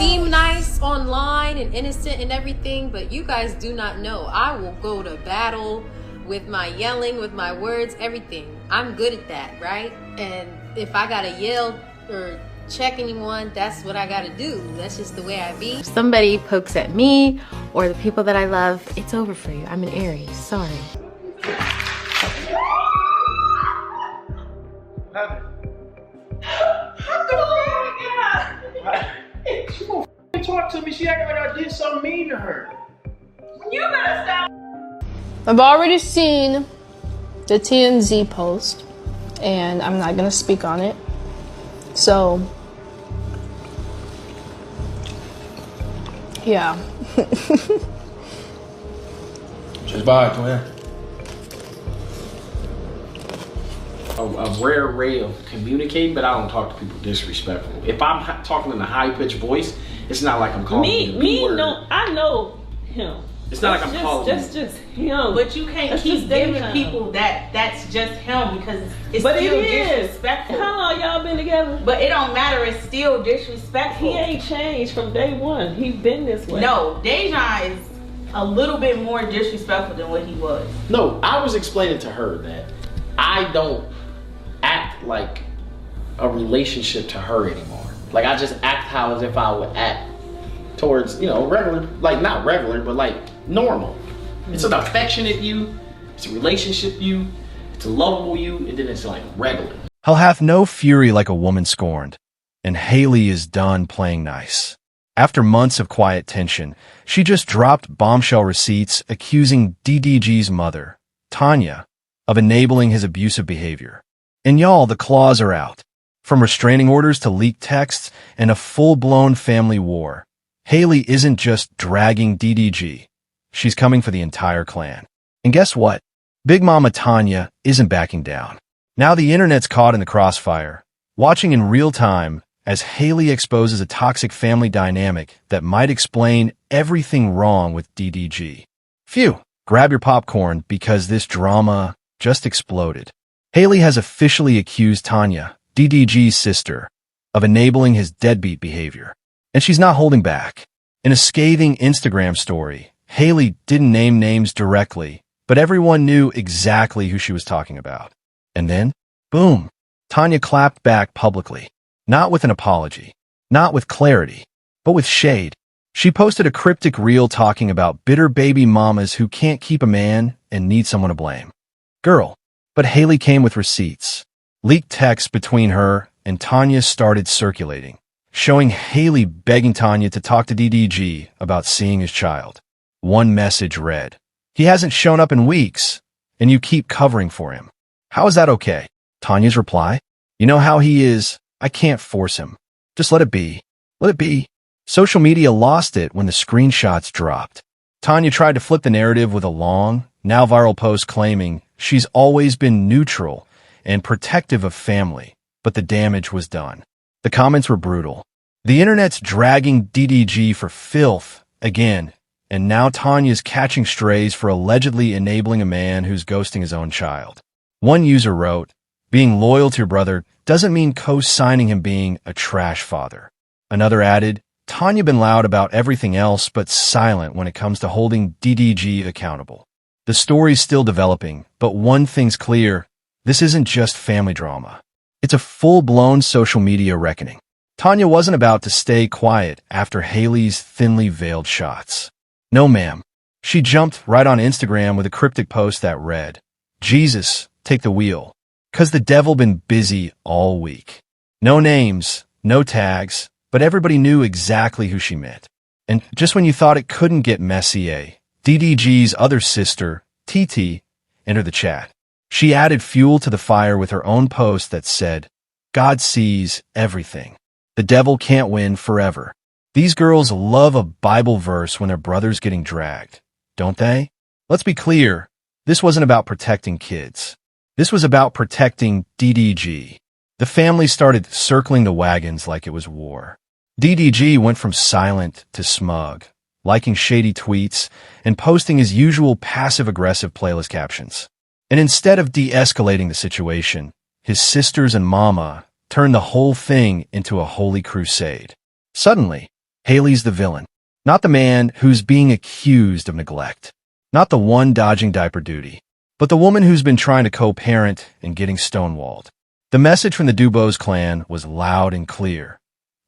seem nice online and innocent and everything, but you guys do not know. I will go to battle with my yelling, with my words, everything. I'm good at that, right? And if I gotta yell or check anyone, that's what I gotta do. That's just the way I be. If somebody pokes at me or the people that I love, it's over for you. I'm an Aries, sorry. She gonna talk to me. She acting like I did something mean to her. You better stop. I've already seen the TNZ post, and I'm not gonna speak on it. So, yeah. Just bye, twin. A rare way of communicating, but I don't talk to people disrespectful. If I'm talking in a high-pitched voice, it's not like I'm calling I know him. It's not like I'm calling That's just him. But you can't keep giving people that's just him because it's but still it is disrespectful. How long y'all been together? But it don't matter. It's still disrespectful. He ain't changed from day one. He been this way. No, Dejan is a little bit more disrespectful than what he was. No, I was explaining to her that I don't act like a relationship to her anymore. Like I just act as if I would act towards, regular, like not regular, but like normal. It's an affectionate you, it's a relationship you, it's a lovable you, and then it's like regular. Hell hath no fury like a woman scorned, and Hailey is done playing nice. After months of quiet tension, she just dropped bombshell receipts accusing DDG's mother, Tanya, of enabling his abusive behavior. And y'all, the claws are out. From restraining orders to leaked texts and a full-blown family war, Hailey isn't just dragging DDG. She's coming for the entire clan. And guess what? Big Mama Tanya isn't backing down. Now the internet's caught in the crossfire, watching in real time as Hailey exposes a toxic family dynamic that might explain everything wrong with DDG. Phew, grab your popcorn because this drama just exploded. Hailey has officially accused Tanya, DDG's sister, of enabling his deadbeat behavior. And she's not holding back. In a scathing Instagram story, Hailey didn't name names directly, but everyone knew exactly who she was talking about. And then, boom, Tanya clapped back publicly. Not with an apology, not with clarity, but with shade. She posted a cryptic reel talking about bitter baby mamas who can't keep a man and need someone to blame. Girl. But Hailey came with receipts. Leaked texts between her and Tanya started circulating, showing Hailey begging Tanya to talk to DDG about seeing his child. One message read, "He hasn't shown up in weeks, and you keep covering for him. How is that okay?" Tanya's reply, "You know how he is. I can't force him. Just let it be. Let it be." Social media lost it when the screenshots dropped. Tanya tried to flip the narrative with a long, now viral post claiming she's always been neutral and protective of family, but the damage was done. The comments were brutal. The internet's dragging DDG for filth again, and now Tanya's catching strays for allegedly enabling a man who's ghosting his own child. One user wrote, "Being loyal to your brother doesn't mean co-signing him being a trash father." Another added, "Tanya been loud about everything else but silent when it comes to holding DDG accountable." The story's still developing, but one thing's clear. This isn't just family drama. It's a full-blown social media reckoning. Tanya wasn't about to stay quiet after Hailey's thinly veiled shots. No, ma'am. She jumped right on Instagram with a cryptic post that read, "Jesus, take the wheel. 'Cause the devil been busy all week." No names, no tags, but everybody knew exactly who she meant. And just when you thought it couldn't get messy, DDG's other sister, TT, entered the chat. She added fuel to the fire with her own post that said, "God sees everything. The devil can't win forever." These girls love a Bible verse when their brother's getting dragged, don't they? Let's be clear, this wasn't about protecting kids. This was about protecting DDG. The family started circling the wagons like it was war. DDG went from silent to smug, liking shady tweets and posting his usual passive-aggressive playlist captions. And instead of de-escalating the situation, his sisters and Mama turned the whole thing into a holy crusade. Suddenly, Hailey's the villain. Not the man who's being accused of neglect. Not the one dodging diaper duty. But the woman who's been trying to co-parent and getting stonewalled. The message from the Dubose clan was loud and clear.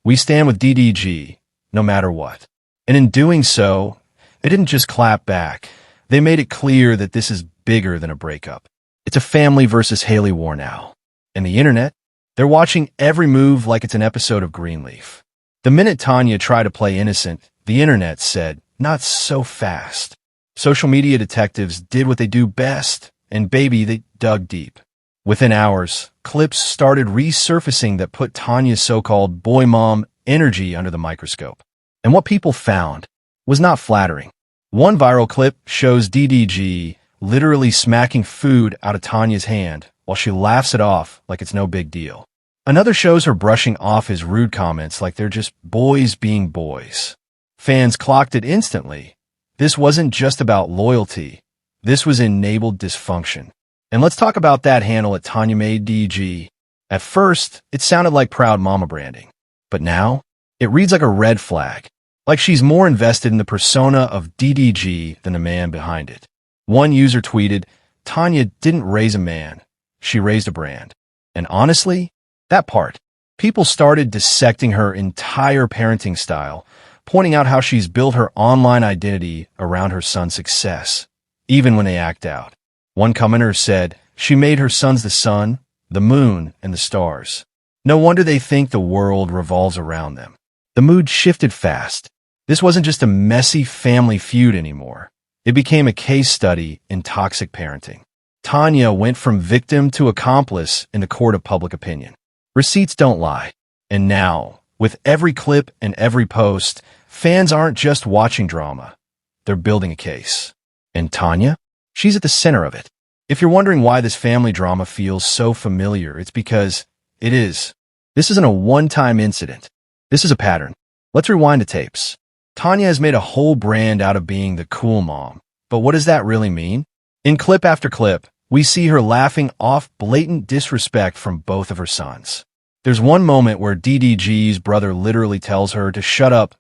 We stand with DDG, no matter what. And in doing so, they didn't just clap back. They made it clear that this is bigger than a breakup. It's a family versus Hailey war now. And the internet? They're watching every move like it's an episode of Greenleaf. The minute Tanya tried to play innocent, the internet said, not so fast. Social media detectives did what they do best, and baby, they dug deep. Within hours, clips started resurfacing that put Tanya's so-called boy mom energy under the microscope. And what people found was not flattering. One viral clip shows DDG literally smacking food out of Tanya's hand while she laughs it off like it's no big deal. Another shows her brushing off his rude comments like they're just boys being boys. Fans clocked it instantly. This wasn't just about loyalty. This was enabled dysfunction. And let's talk about that handle that Tanya made DDG. At first, it sounded like proud mama branding. But now, it reads like a red flag. Like she's more invested in the persona of DDG than the man behind it. One user tweeted, Tanya didn't raise a man. She raised a brand. And honestly, that part. People started dissecting her entire parenting style, pointing out how she's built her online identity around her son's success, even when they act out. One commenter said, she made her sons the sun, the moon, and the stars. No wonder they think the world revolves around them. The mood shifted fast. This wasn't just a messy family feud anymore. It became a case study in toxic parenting. Tanya went from victim to accomplice in the court of public opinion. Receipts don't lie. And now, with every clip and every post, fans aren't just watching drama. They're building a case. And Tanya? She's at the center of it. If you're wondering why this family drama feels so familiar, it's because it is. This isn't a one-time incident. This is a pattern. Let's rewind the tapes. Tanya has made a whole brand out of being the cool mom. But what does that really mean? In clip after clip, we see her laughing off blatant disrespect from both of her sons. There's one moment where DDG's brother literally tells her to shut up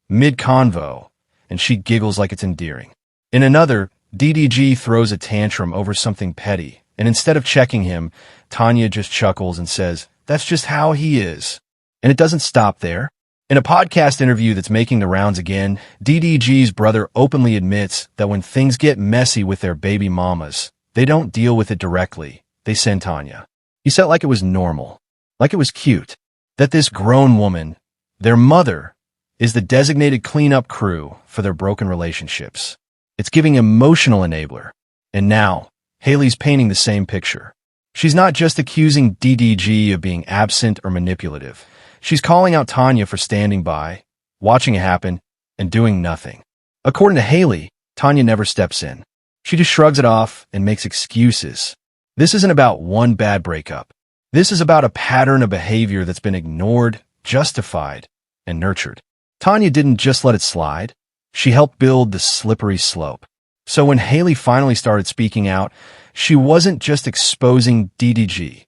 mid-convo, and she giggles like it's endearing. In another, DDG throws a tantrum over something petty, and instead of checking him, Tanya just chuckles and says, that's just how he is. And it doesn't stop there. In a podcast interview that's making the rounds again, DDG's brother openly admits that when things get messy with their baby mamas, they don't deal with it directly. They send Tanya. He said like it was normal, like it was cute, that this grown woman, their mother, is the designated cleanup crew for their broken relationships. It's giving emotional enabler. And now, Hailey's painting the same picture. She's not just accusing DDG of being absent or manipulative. She's calling out Tanya for standing by, watching it happen, and doing nothing. According to Hailey, Tanya never steps in. She just shrugs it off and makes excuses. This isn't about one bad breakup. This is about a pattern of behavior that's been ignored, justified, and nurtured. Tanya didn't just let it slide. She helped build the slippery slope. So when Hailey finally started speaking out, she wasn't just exposing DDG.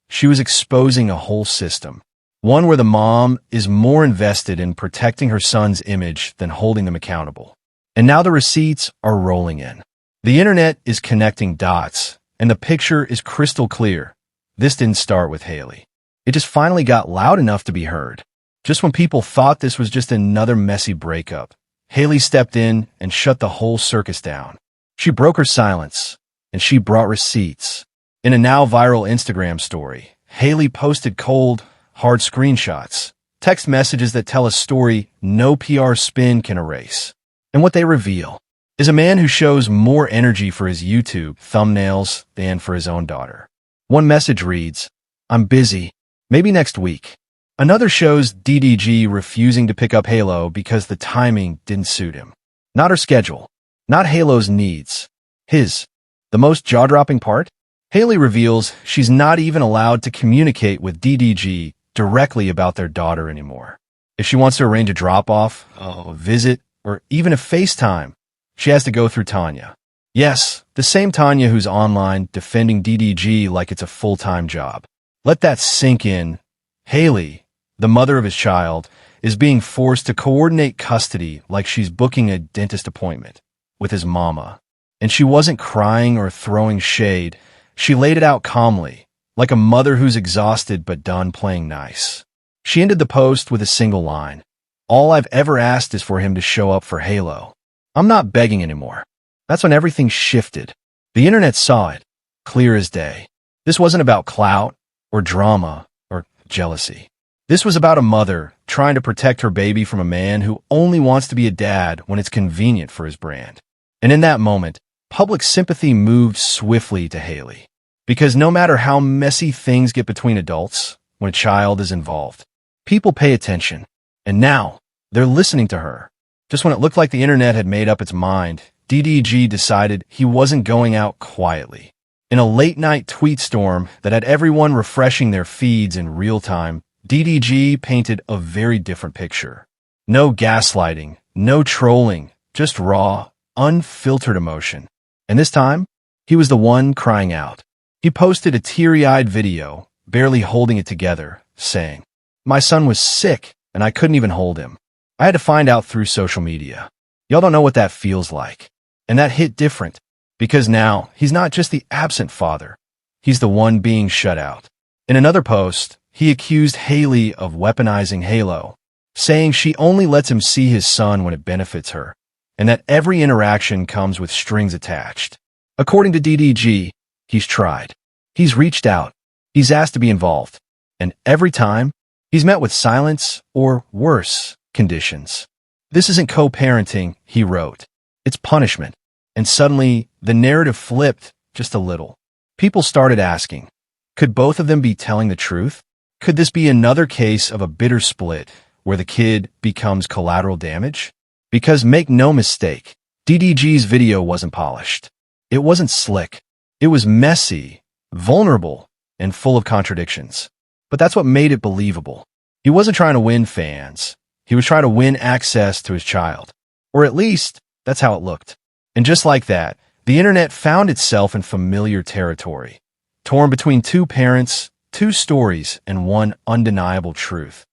She was exposing a whole system. One where the mom is more invested in protecting her son's image than holding them accountable. And now the receipts are rolling in. The internet is connecting dots, and the picture is crystal clear. This didn't start with Hailey. It just finally got loud enough to be heard. Just when people thought this was just another messy breakup, Hailey stepped in and shut the whole circus down. She broke her silence, and she brought receipts. In a now viral Instagram story, Hailey posted cold, hard screenshots, text messages that tell a story no PR spin can erase. And what they reveal is a man who shows more energy for his YouTube thumbnails than for his own daughter. One message reads, I'm busy, maybe next week. Another shows DDG refusing to pick up Halo because the timing didn't suit him. Not her schedule, not Halo's needs. His. The most jaw-dropping part? Hailey reveals she's not even allowed to communicate with DDG directly about their daughter anymore. If she wants to arrange a drop-off, a visit, or even a FaceTime, she has to go through Tanya. Yes, the same Tanya who's online defending DDG like it's a full-time job. Let that sink in. Hailey, the mother of his child, is being forced to coordinate custody like she's booking a dentist appointment with his mama. And she wasn't crying or throwing shade. She laid it out calmly, like a mother who's exhausted but done playing nice. She ended the post with a single line. All I've ever asked is for him to show up for Halo. I'm not begging anymore. That's when everything shifted. The internet saw it, clear as day. This wasn't about clout or drama or jealousy. This was about a mother trying to protect her baby from a man who only wants to be a dad when it's convenient for his brand. And in that moment, public sympathy moved swiftly to Hailey. Because no matter how messy things get between adults, when a child is involved, people pay attention. And now, they're listening to her. Just when it looked like the internet had made up its mind, DDG decided he wasn't going out quietly. In a late-night tweet storm that had everyone refreshing their feeds in real time, DDG painted a very different picture. No gaslighting, no trolling, just raw, unfiltered emotion. And this time, he was the one crying out. He posted a teary-eyed video, barely holding it together, saying, "My son was sick, and I couldn't even hold him. I had to find out through social media. Y'all don't know what that feels like." And that hit different, because now he's not just the absent father. He's the one being shut out. In another post, he accused Hailey of weaponizing Halo, saying she only lets him see his son when it benefits her, and that every interaction comes with strings attached. According to DDG, he's tried. He's reached out. He's asked to be involved. And every time, he's met with silence or worse conditions. This isn't co-parenting, he wrote. It's punishment. And suddenly, the narrative flipped just a little. People started asking, could both of them be telling the truth? Could this be another case of a bitter split where the kid becomes collateral damage? Because make no mistake, DDG's video wasn't polished. It wasn't slick. It was messy, vulnerable, and full of contradictions. But that's what made it believable. He wasn't trying to win fans. He was trying to win access to his child. Or at least, that's how it looked. And just like that, the internet found itself in familiar territory, torn between two parents, two stories, and one undeniable truth.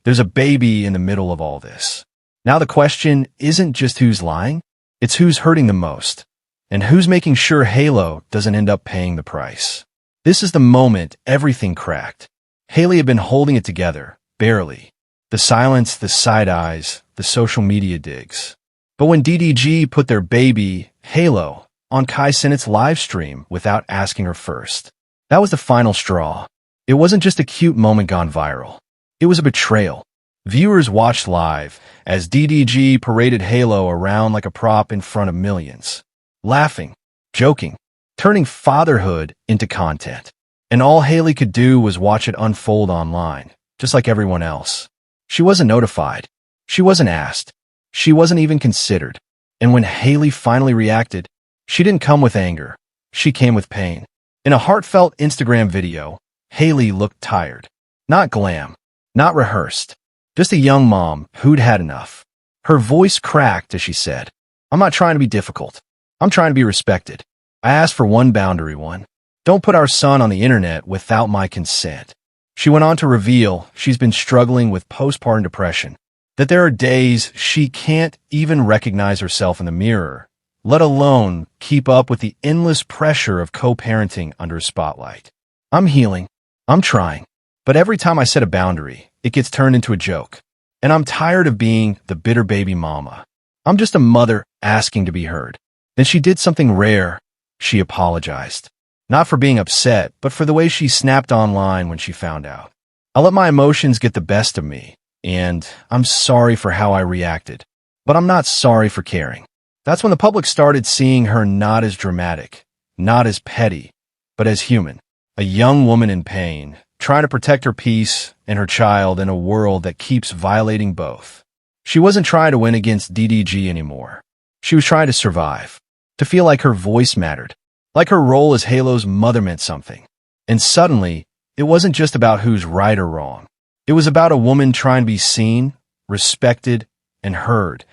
There's a baby in the middle of all this. Now the question isn't just who's lying, it's who's hurting the most, and who's making sure Halo doesn't end up paying the price. This is the moment everything cracked. Hailey had been holding it together, barely. The silence, the side eyes, the social media digs. But when DDG put their baby, Halo, on Kai Cenat's live stream without asking her first, that was the final straw. It wasn't just a cute moment gone viral. It was a betrayal. Viewers watched live as DDG paraded Halo around like a prop in front of millions, laughing, joking, turning fatherhood into content. And all Hailey could do was watch it unfold online, just like everyone else. She wasn't notified. She wasn't asked. She wasn't even considered. And when Hailey finally reacted, she didn't come with anger. She came with pain. In a heartfelt Instagram video, Hailey looked tired. Not glam. Not rehearsed. Just a young mom who'd had enough. Her voice cracked as she said, "I'm not trying to be difficult. I'm trying to be respected. I asked for one boundary, one. Don't put our son on the internet without my consent." She went on to reveal she's been struggling with postpartum depression, that there are days she can't even recognize herself in the mirror, let alone keep up with the endless pressure of co-parenting under a spotlight. "I'm healing. I'm trying. But every time I set a boundary, it gets turned into a joke. And I'm tired of being the bitter baby mama. I'm just a mother asking to be heard." Then she did something rare. She apologized. Not for being upset, but for the way she snapped online when she found out. "I let my emotions get the best of me, and I'm sorry for how I reacted. But I'm not sorry for caring." That's when the public started seeing her not as dramatic, not as petty, but as human. A young woman in pain, trying to protect her peace and her child in a world that keeps violating both. She wasn't trying to win against DDG anymore. She was trying to survive, to feel like her voice mattered, like her role as Halo's mother meant something. And suddenly, it wasn't just about who's right or wrong. It was about a woman trying to be seen, respected, and heard,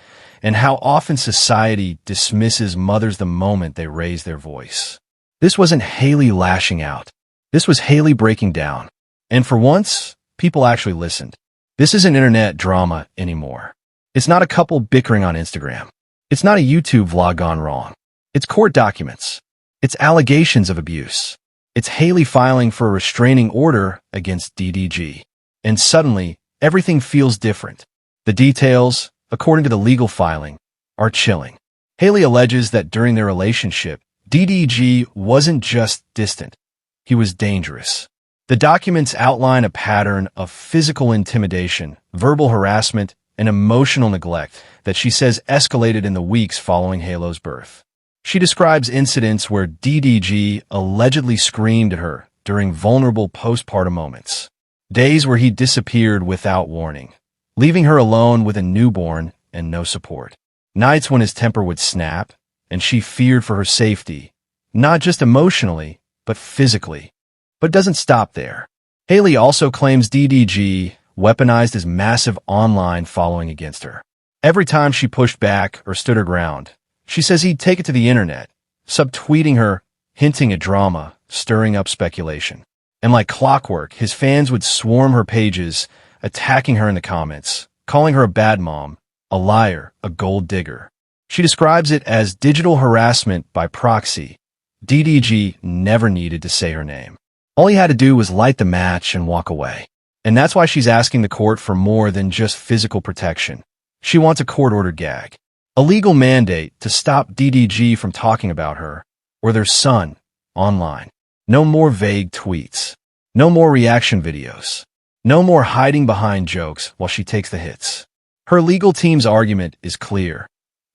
and how often society dismisses mothers the moment they raise their voice. This wasn't Hailey lashing out. This was Hailey breaking down. And for once, people actually listened. This isn't internet drama anymore. It's not a couple bickering on Instagram. It's not a YouTube vlog gone wrong. It's court documents. It's allegations of abuse. It's Hailey filing for a restraining order against DDG. And suddenly, everything feels different. The details, according to the legal filing, are chilling. Hailey alleges that during their relationship, DDG wasn't just distant. He was dangerous. The documents outline a pattern of physical intimidation, verbal harassment, and emotional neglect that she says escalated in the weeks following Halo's birth. She describes incidents where DDG allegedly screamed at her during vulnerable postpartum moments. Days where he disappeared without warning, leaving her alone with a newborn and no support. Nights when his temper would snap, and she feared for her safety, not just emotionally, but physically. But it doesn't stop there. Hailey also claims DDG weaponized his massive online following against her. Every time she pushed back or stood her ground, she says he'd take it to the internet, subtweeting her, hinting at drama, stirring up speculation. And like clockwork, his fans would swarm her pages, attacking her in the comments, calling her a bad mom, a liar, a gold digger. She describes it as digital harassment by proxy. DDG never needed to say her name. All he had to do was light the match and walk away. And that's why she's asking the court for more than just physical protection. She wants a court-ordered gag, a legal mandate to stop DDG from talking about her or their son online. No more vague tweets. No more reaction videos. No more hiding behind jokes while she takes the hits. Her legal team's argument is clear.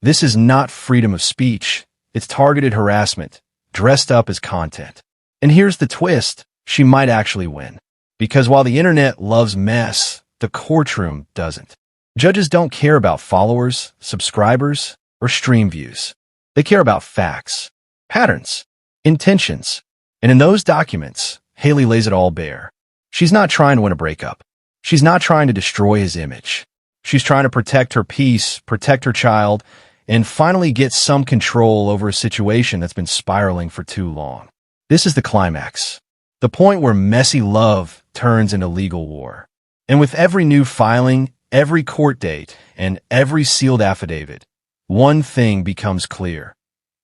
This is not freedom of speech. It's targeted harassment, dressed up as content. And here's the twist. She might actually win. Because while the internet loves mess, the courtroom doesn't. Judges don't care about followers, subscribers, or stream views. They care about facts, patterns, intentions. And in those documents, Hailey lays it all bare. She's not trying to win a breakup. She's not trying to destroy his image. She's trying to protect her peace, protect her child, and finally get some control over a situation that's been spiraling for too long. This is the climax. The point where messy love turns into legal war. And with every new filing, every court date, and every sealed affidavit, one thing becomes clear.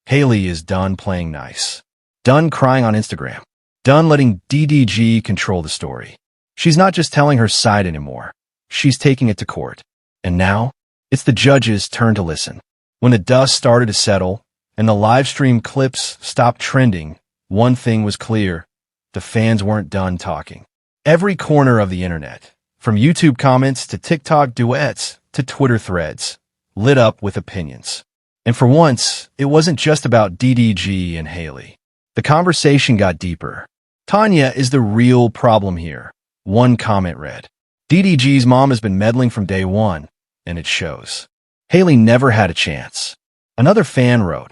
Hailey is done playing nice. Done crying on Instagram. Done letting DDG control the story. She's not just telling her side anymore. She's taking it to court. And now, it's the judge's turn to listen. When the dust started to settle, and the live stream clips stopped trending, one thing was clear. The fans weren't done talking. Every corner of the internet, from YouTube comments to TikTok duets to Twitter threads, lit up with opinions. And for once, it wasn't just about DDG and Hailey. The conversation got deeper. Tanya is the real problem here. One comment read, DDG's mom has been meddling from day one, and it shows. Hailey never had a chance. Another fan wrote,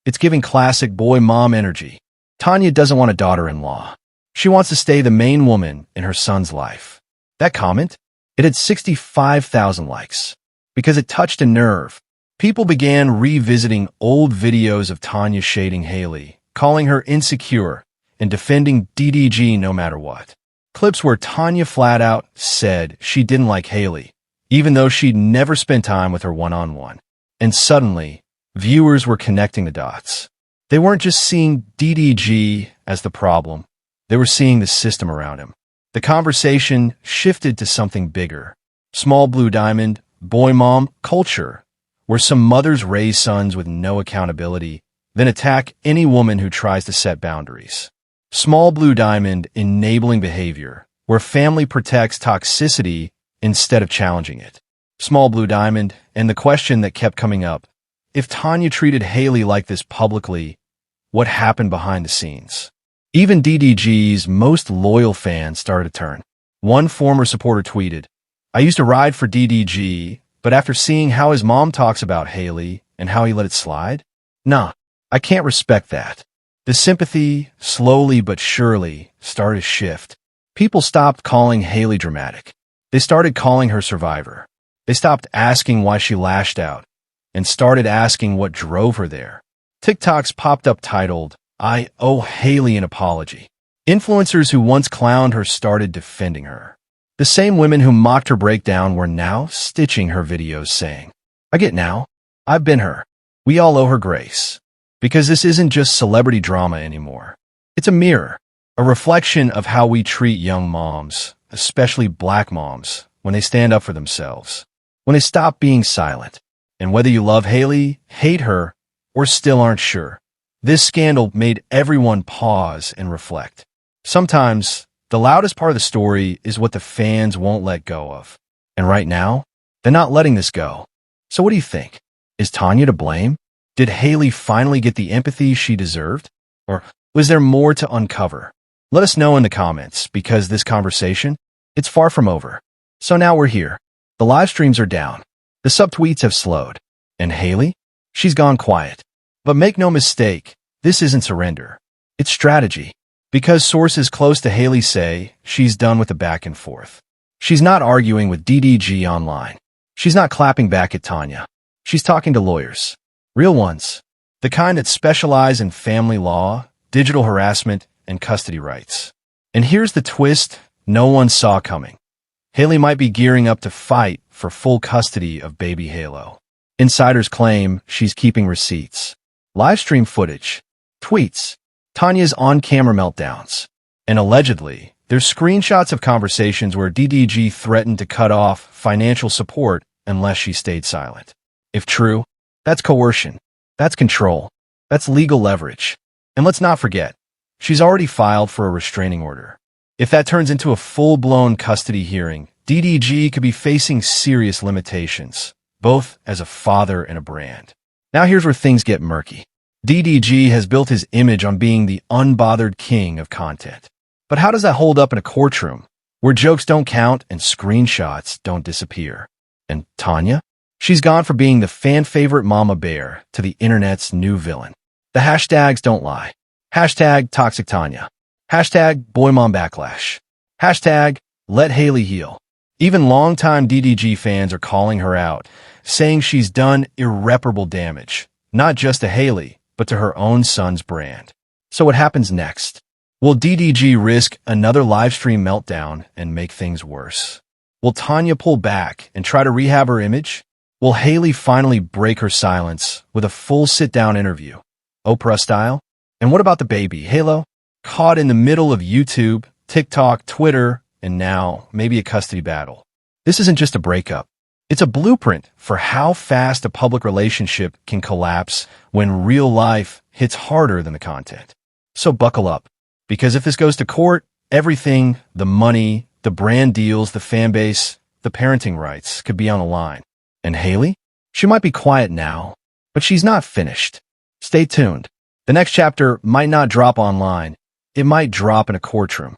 it's giving classic boy-mom energy. Tanya doesn't want a daughter-in-law. She wants to stay the main woman in her son's life. That comment, it had 65,000 likes. Because it touched a nerve. People began revisiting old videos of Tanya shading Hailey, calling her insecure, and defending DDG no matter what. Clips where Tanya flat out said she didn't like Hailey, even though she'd never spent time with her one-on-one. And suddenly, viewers were connecting the dots. They weren't just seeing DDG as the problem. They were seeing the system around him. The conversation shifted to something bigger. Small blue diamond, boy mom culture, where some mothers raise sons with no accountability, then attack any woman who tries to set boundaries. Small blue diamond enabling behavior, where family protects toxicity instead of challenging it. Small blue diamond, and the question that kept coming up, if Tanya treated Hailey like this publicly, what happened behind the scenes? Even DDG's most loyal fans started to turn. One former supporter tweeted, I used to ride for DDG, but after seeing how his mom talks about Hailey and how he let it slide, nah, I can't respect that. The sympathy, slowly but surely, started to shift. People stopped calling Hailey dramatic. They started calling her survivor. They stopped asking why she lashed out and started asking what drove her there. TikToks popped up titled, I owe Hailey an apology. Influencers who once clowned her started defending her. The same women who mocked her breakdown were now stitching her videos saying, "I get now. I've been her. We all owe her grace." Because this isn't just celebrity drama anymore. It's a mirror, a reflection of how we treat young moms, especially black moms, when they stand up for themselves, when they stop being silent. And whether you love Hailey, hate her, or still aren't sure, this scandal made everyone pause and reflect. Sometimes, the loudest part of the story is what the fans won't let go of. And right now, they're not letting this go. So what do you think? Is Tanya to blame? Did Hailey finally get the empathy she deserved? Or was there more to uncover? Let us know in the comments, because this conversation, it's far from over. So now we're here. The live streams are down. The subtweets have slowed. And Hailey? She's gone quiet. But make no mistake, this isn't surrender. It's strategy. Because sources close to Hailey say she's done with the back and forth. She's not arguing with DDG online. She's not clapping back at Tanya. She's talking to lawyers. Real ones. The kind that specialize in family law, digital harassment, and custody rights. And here's the twist no one saw coming. Hailey might be gearing up to fight for full custody of baby Halo. Insiders claim she's keeping receipts, live stream footage, tweets, Tanya's on-camera meltdowns, and allegedly, there's screenshots of conversations where DDG threatened to cut off financial support unless she stayed silent. If true, that's coercion, that's control, that's legal leverage. And let's not forget, she's already filed for a restraining order. If that turns into a full-blown custody hearing, DDG could be facing serious limitations, both as a father and a brand. Now here's where things get murky. DDG has built his image on being the unbothered king of content. But how does that hold up in a courtroom, where jokes don't count and screenshots don't disappear? And Tanya? She's gone from being the fan-favorite mama bear to the internet's new villain. The hashtags don't lie. Hashtag Toxic Tanya. Hashtag Boy Mom Backlash. Hashtag Let Hailey Heal. Even longtime DDG fans are calling her out, saying she's done irreparable damage, not just to Hailey, but to her own son's brand. So what happens next? Will DDG risk another livestream meltdown and make things worse? Will Tanya pull back and try to rehab her image? Will Hailey finally break her silence with a full sit-down interview, Oprah style? And what about the baby, Halo? Caught in the middle of YouTube, TikTok, Twitter, and now maybe a custody battle. This isn't just a breakup. It's a blueprint for how fast a public relationship can collapse when real life hits harder than the content. So buckle up, because if this goes to court, everything, the money, the brand deals, the fan base, the parenting rights could be on the line. And Hailey? She might be quiet now, but she's not finished. Stay tuned. The next chapter might not drop online. It might drop in a courtroom.